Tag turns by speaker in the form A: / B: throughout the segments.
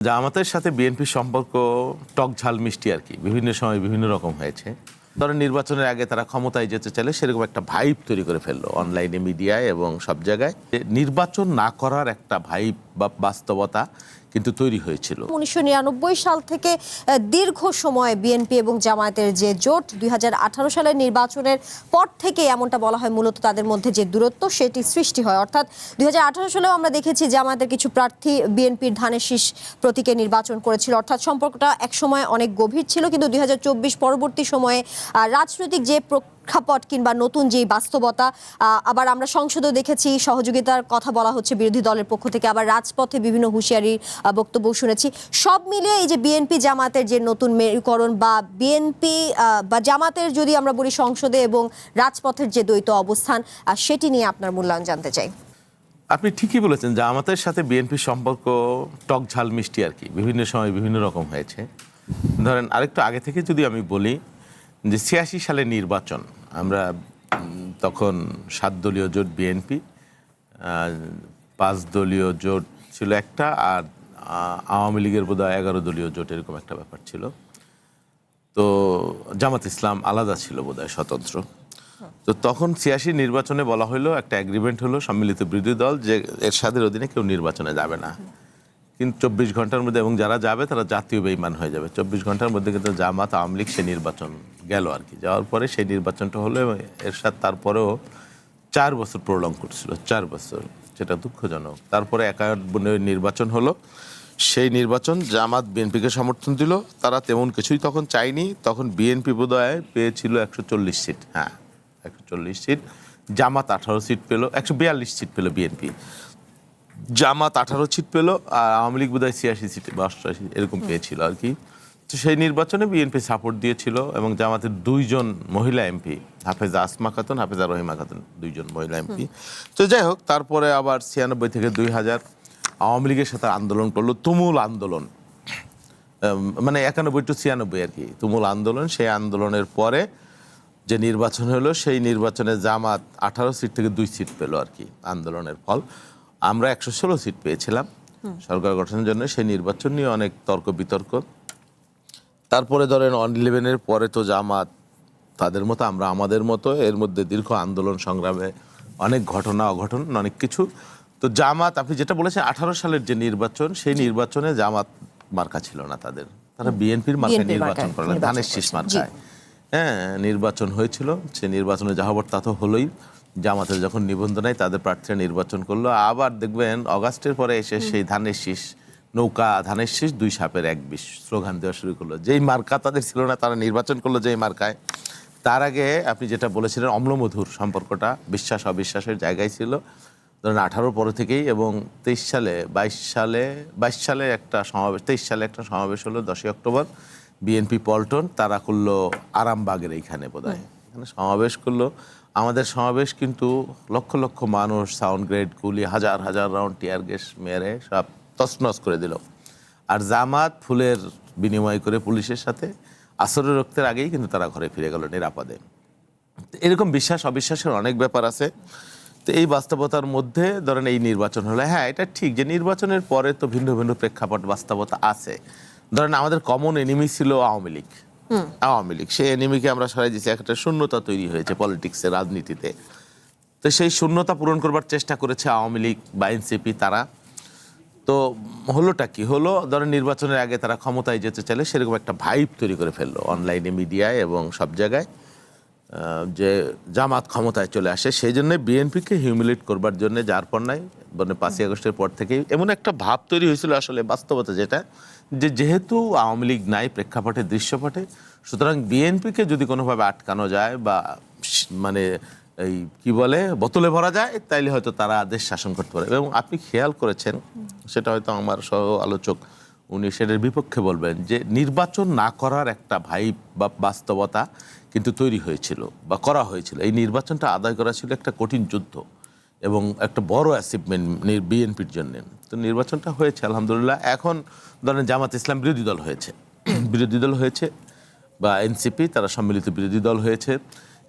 A: জামাতের সাথে বিএনপির সম্পর্ক টক ঝাল মিষ্টি আর কি, বিভিন্ন সময় বিভিন্ন রকম হয়েছে। ধরেন নির্বাচনের আগে তারা ক্ষমতায় যেতে চাইলে সেরকম একটা ভাইব তৈরি করে ফেললো অনলাইনে, মিডিয়ায় এবং সব জায়গায়। নির্বাচন না করার একটা ভাইব বা বাস্তবতা কিন্তু তৈরি হয়েছিল।
B: 1999 সাল থেকে দীর্ঘ সময় বিএনপি এবং জামায়াতের যে জোট 2018 সালের নির্বাচনের পর থেকে এমনটা বলা হয় মূলত তাদের মধ্যে যে দূরত্ব সেটি সৃষ্টি হয়। অর্থাৎ 2018 সালেও আমরা দেখেছি জামায়াতের কিছু প্রার্থী বিএনপির ধানের শীষ প্রতীকে নির্বাচন করেছিল। অর্থাৎ সম্পর্কটা একসময় অনেক গভীর ছিল, কিন্তু 2024 পরবর্তী সময়ে রাজনৈতিক যে প্রেক্ষাপট কিংবা নতুন যে বাস্তবতা, আবার আমরা সংসদেও দেখেছি সহযোগিতার কথা বলা হচ্ছে বিরোধী দলের পক্ষ থেকে, আবার রাজপথে বিভিন্ন হুঁশিয়ারির বক্তব্য শুনেছি। সব মিলিয়ে এই যে বিএনপি জামাতের যে নতুন মেরুকরণ বা বিএনপি বা জামাতের যদি আমরা বলি সংসদে এবং রাজপথের যে দ্বৈত অবস্থান, সেটি নিয়ে আপনার মূল্যায়ন জানতে চাই।
A: আপনি ঠিকই বলেছেন, জামাতের সাথে বিএনপির সম্পর্ক টক ঝাল মিষ্টি আর কি, বিভিন্ন সময় বিভিন্ন রকম হয়েছে। ধরেন আরেকটু আগে থেকে যদি আমি বলি যে 86 সালের নির্বাচন, আমরা তখন 7 দলীয় জোট বিএনপি, 5 দলীয় জোট ছিল একটা, আর আওয়ামী লীগের বোধহয় 11 দলীয় জোট, এরকম একটা ব্যাপার ছিল। তো জামাত ইসলাম আলাদা ছিল বোধহয়, স্বতন্ত্র। তো তখন 86 নির্বাচনে বলা হলো, একটা এগ্রিমেন্ট হলো সম্মিলিত বিরোধী দল যে এরশাদের অধীনে কেউ নির্বাচনে যাবে না, কিন্তু 24 ঘন্টার মধ্যে, এবং যারা যাবে তারা জাতীয় বেঈমান হয়ে যাবে। 24 ঘন্টার মধ্যে কিন্তু জামাত আওয়ামী লীগ সে নির্বাচন গেল আর কি। যাওয়ার পরে সেই নির্বাচনটা হলো এবং এরশাদ তারপরেও 4 বছর প্রলং করছিল, 4 বছর, যেটা দুঃখজনক। তারপরে 51 নির্বাচন হলো, সেই নির্বাচন জামাত বিএনপিকে সমর্থন দিল। তারা তেমন কিছুই তখন চায়নি। তখন বিএনপি বোধহয় পেয়েছিল 140 সিট, হ্যাঁ 140 সিট, জামাত 18 সিট পেল, 142 সিট পেল বিএনপি, জামাত 18 সিট পেল, আর আওয়ামী লীগ বোধহয় 86 সিট বা 88 এরকম পেয়েছিল আর কি। তো সেই নির্বাচনে বিএনপি সাপোর্ট দিয়েছিল এবং জামাতের 2 জন মহিলা এমপি, হাফেজা আসমা খাতুন, হাফেজা রহিমা খাতুন, 2 জন মহিলা এমপি। তো যাই হোক, তারপরে আবার 96 থেকে 2000 আওয়ামী লীগের সাথে আন্দোলন করলো, তুমুল আন্দোলন, মানে 91 to 96 আর কি, তুমুল আন্দোলন। সেই আন্দোলনের পরে যে নির্বাচন হলো, সেই নির্বাচনে জামাত 18 সিট থেকে 2 সিট পেল আর কি, আন্দোলনের ফল। আমরা 116 সিট পেয়েছিলাম সরকার গঠনের জন্য। সেই নির্বাচন নিয়ে অনেক তর্ক বিতর্ক। তারপরে ধরেন 11-এর পরে তো জামাত তাদের মতো, আমরা আমাদের মতো, এর মধ্যে দীর্ঘ আন্দোলন সংগ্রামে অনেক ঘটনা অঘটন, অনেক কিছু। তো জামাত, আপনি যেটা বলেছেন 18 সালের যে নির্বাচন, সেই নির্বাচনে জামাত মার্কা ছিল না তাদের, তারা বিএনপির মার্কায় নির্বাচন করলেন, ধানের শীষ মার্কায়। হ্যাঁ, নির্বাচন হয়েছিল। সে নির্বাচনে যাহবর তা তো হলোই। জামাতের যখন নিবন্ধন তাদের প্রার্থীরা নির্বাচন করলো। আবার দেখবেন অগাস্টের পরে এসে সেই ধানের শীষ, নৌকা ধানের শীষ 2 সাপের 1 বিষ স্লোগান দেওয়া শুরু করলো। যেই মার্কা তাদের ছিল না, তারা নির্বাচন করলো যেই মার্কায়। তার আগে আপনি যেটা বলেছিলেন অম্লমধুর সম্পর্কটা, বিশ্বাস অবিশ্বাসের জায়গায় ছিল। ধরেন 18 পরে থেকেই, এবং 23 সালে 22 সালে একটা সমাবেশ, 23 সালে একটা সমাবেশ হলো 10ই অক্টোবর, বিএনপি পল্টন, তারা করলো আরামবাগের এইখানে বোধহয়, এখানে সমাবেশ করলো। আমাদের সমাবেশ কিন্তু লক্ষ লক্ষ মানুষ, সাউন্ড গ্রেড, গুলি, হাজার হাজার রাউন্ড টিয়ার গ্যাস মেরে সব তছনছ করে দিল। আর জামাত ফুলের বিনিময় করে পুলিশের সাথে আসরের রক্তের আগেই কিন্তু তারা ঘরে ফিরে গেল নিরাপদে। এরকম বিশ্বাস অবিশ্বাসের অনেক ব্যাপার আছে। তো এই বাস্তবতার মধ্যে ধরেন এই নির্বাচন হলো। হ্যাঁ, এটা ঠিক যে নির্বাচনের পরে তো ভিন্ন ভিন্ন প্রেক্ষাপট বাস্তবতা আছে। ধরেন আমাদের কমন এনিমি ছিল আওয়ামী লীগ, সেই এনিমিকে আমরা সরাই দিয়েছি। একটা শূন্যতা তৈরি হয়েছে পলিটিক্সে, রাজনীতিতে। তো সেই শূন্যতা পূরণ করবার চেষ্টা করেছে আওয়ামী লীগ বা এনসিপি তারা। তো হলোটা কি হলো, ধরেন নির্বাচনের আগে তারা ক্ষমতায় যেতে চাইলে সেরকম একটা ভাইব তৈরি করে ফেললো অনলাইনে, মিডিয়ায় এবং সব জায়গায়, যে জামাত ক্ষমতায় চলে আসে। সেই জন্য বিএনপিকে হিউমিলেট করবার জন্য যার পর নাই, মানে 5ই আগস্টের পর থেকেই এমন একটা ভাব তৈরি হয়েছিল। আসলে বাস্তবতা যেটা, যে যেহেতু আওয়ামী লীগ নাই প্রেক্ষাপটে, দৃশ্যপটে, সুতরাং বিএনপিকে যদি কোনোভাবে আটকানো যায় বা মানে এই কি বলে বোতলে ভরা যায়, তাইলে হয়তো তারা দেশ শাসন করতে পারে। এবং আপনি খেয়াল করেছেন, সেটা হয়তো আমার সহ আলোচক উনি সেটার বিপক্ষে বলবেন, যে নির্বাচন না করার একটা ভাইব বা বাস্তবতা কিন্তু তৈরি হয়েছিল বা করা হয়েছিল। এই নির্বাচনটা আদায় করা ছিল একটা কঠিন যুদ্ধ এবং একটা বড় অ্যাচিভমেন্ট বিএনপির জন্য। তো নির্বাচনটা হয়েছে আলহামদুলিল্লাহ। এখন ধরেন জামাত ইসলাম বিরোধী দল হয়েছে বা এনসিপি, তারা সম্মিলিত বিরোধী দল হয়েছে।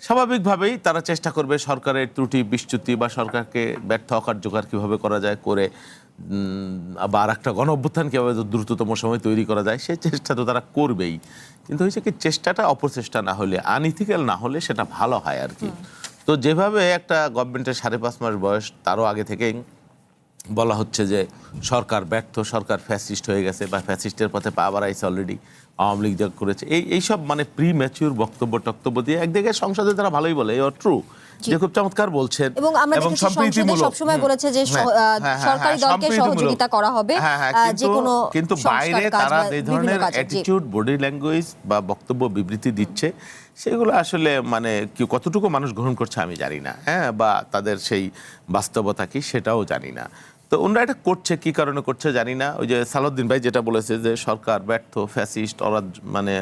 A: স্বাভাবিকভাবেই তারা চেষ্টা করবে সরকারের ত্রুটি বিচ্যুতি বা সরকারকে ব্যর্থ অকার্যকর কীভাবে করা যায় করে বা আর একটা গণ অভ্যুত্থান কীভাবে দ্রুততম সময় তৈরি করা যায় সেই চেষ্টা তো তারা করবেই, কিন্তু হয়েছে কি চেষ্টাটা অপচেষ্টা না হলে, আনইথিক্যাল না হলে সেটা ভালো হয় আর কি। তো যেভাবে একটা গভর্নমেন্টের 5.5 মাস বয়স, তারও আগে থেকেই বলা হচ্ছে যে সরকার ব্যর্থ, সরকার ফ্যাসিস্ট হয়ে গেছে বা ফ্যাসিস্টের পথে পা বাড়াইছে অলরেডি, আওয়ামী লীগ যা করেছে, এইসব মানে প্রি ম্যাচিউর বক্তব্য দিয়ে একদিকে সংসদে তারা ভালোই বলে, ট্রু যে খুব চমৎকার বলছেন
B: এবং আমরা দেখেছি সংসদে সবসময় বলেছে যে সরকারি দলকে সহযোগিতা করা হবে যে কোনো
A: কিন্তু বাইরে তারা এই ধরনের অ্যাটিটিউড, বডি ল্যাঙ্গুয়েজ বা বক্তব্য বিবৃতি দিচ্ছে, সেগুলো আসলে মানে কি কতটুকু মানুষ গ্রহণ করছে আমি জানি না, বা তাদের সেই বাস্তবতা কি সেটাও জানি না। তো ওনারা এটা করছে কি কারণে করছে জানি না। ওই যে সালাউদ্দিন ভাই যেটা বলেছে যে সরকার ব্যর্থ, ফ্যাসিস্ট, মানে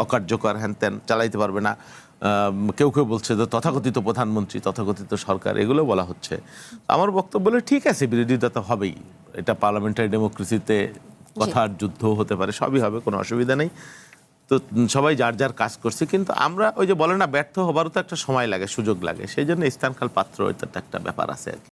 A: অকার্যকর, হ্যান চালাইতে পারবে না, কেউ কেউ বলছে যে তথাকথিত প্রধানমন্ত্রী, তথাকথিত সরকার, এগুলো বলা হচ্ছে। আমার বক্তব্য হলো ঠিক আছে, বিরোধিতা তো হবেই, এটা পার্লামেন্টারি ডেমোক্রেসিতে কথার যুদ্ধ হতে পারে, সবই হবে, কোনো অসুবিধা নেই। তো সবাই যার যার কাজ করছে, কিন্তু আমরা ওই যে বলে না ব্যর্থ হবারও তো একটা সময় লাগে, সুযোগ লাগে, সেই জন্য স্থানকাল পাত্র, এটা একটা ব্যাপার আছে আর কি।